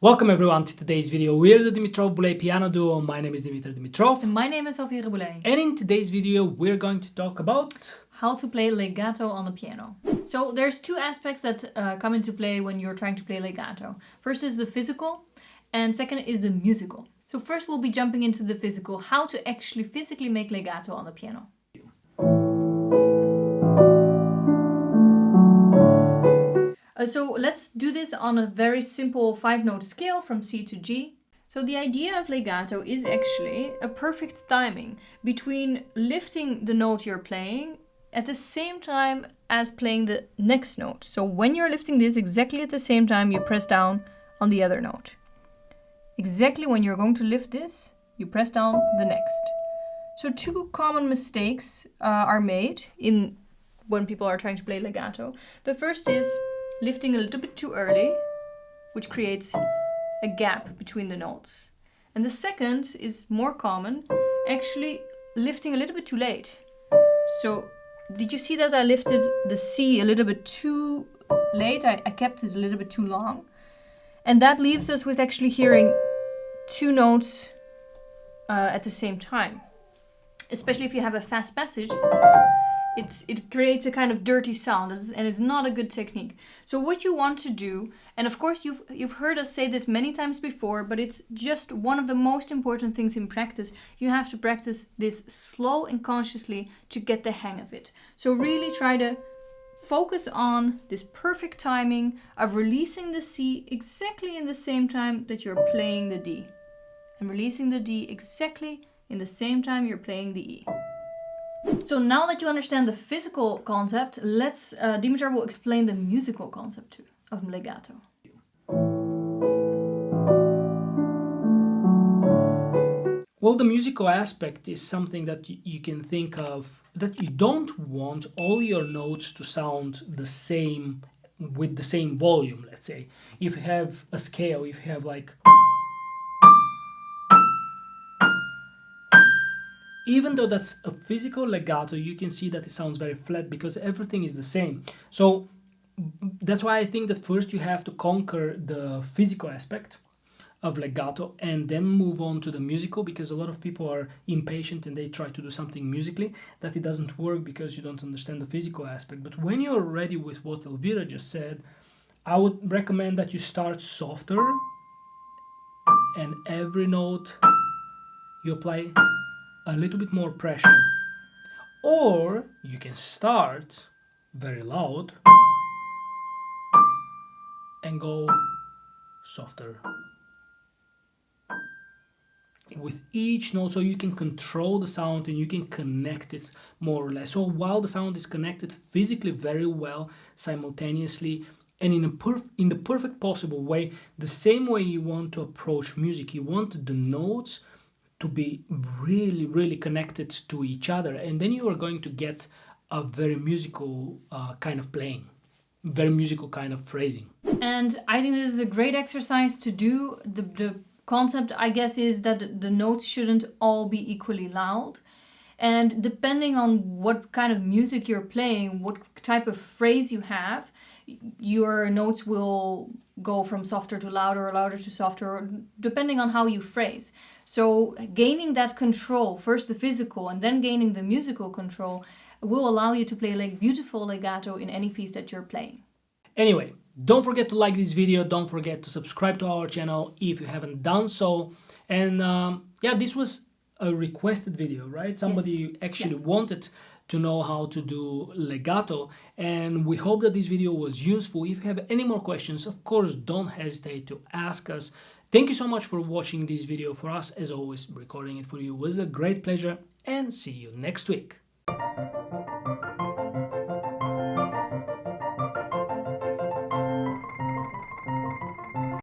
Welcome everyone to today's video. We're the Dimitrov-Boulay piano duo. My name is Dimitri Dimitrov. And my name is Sofia Boulay. And in today's video, we're going to talk about how to play legato on the piano. So there's two aspects that come into play when you're trying to play legato. First is the physical, and second is the musical. So first we'll be jumping into the physical, how to actually physically make legato on the piano. So let's do this on a very simple 5-note scale from C to G. So the idea of legato is actually a perfect timing between lifting the note you're playing at the same time as playing the next note. So when you're lifting this, exactly at the same time you press down on the other note. Exactly when you're going to lift this, you press down the next. So two common mistakes are made when people are trying to play legato. The first is lifting a little bit too early, which creates a gap between the notes. And the second is more common, actually lifting a little bit too late. So did you see that I lifted the C a little bit too late? I kept it a little bit too long. And that leaves us with actually hearing two notes at the same time. Especially if you have a fast passage, it creates a kind of dirty sound, and it's not a good technique. So what you want to do, and of course you've heard us say this many times before, but it's just one of the most important things in practice. You have to practice this slow and consciously to get the hang of it. So really try to focus on this perfect timing of releasing the C exactly in the same time that you're playing the D, and releasing the D exactly in the same time you're playing the E. So now that you understand the physical concept, Dimitar will explain the musical concept too of legato. Well, the musical aspect is something that you can think of, that you don't want all your notes to sound the same with the same volume, let's say. If you have a scale, if you have like... Even though that's a physical legato, you can see that it sounds very flat because everything is the same. So that's why I think that first you have to conquer the physical aspect of legato and then move on to the musical, because a lot of people are impatient and they try to do something musically that it doesn't work because you don't understand the physical aspect. But when you're ready with what Elvira just said, I would recommend that you start softer and every note you apply a little bit more pressure, or you can start very loud and go softer with each note, so you can control the sound and you can connect it more or less. So while the sound is connected physically very well simultaneously and in the perfect possible way, the same way you want to approach music, you want the notes to be really, really connected to each other, and then you are going to get a very musical kind of playing, very musical kind of phrasing. And I think this is a great exercise to do. The concept, I guess, is that the notes shouldn't all be equally loud, and depending on what kind of music you're playing, what type of phrase you have, your notes will go from softer to louder or louder to softer, depending on how you phrase. So gaining that control, first the physical and then gaining the musical control, will allow you to play like beautiful legato in any piece that you're playing. Anyway, don't forget to like this video, don't forget to subscribe to our channel if you haven't done so. And yeah, this was a requested video, right? Somebody actually wanted to know how to do legato, and we hope that this video was useful. If you have any more questions, of course, don't hesitate to ask us. Thank you so much for watching this video. For us, as always, recording it for you was a great pleasure, and see you next week.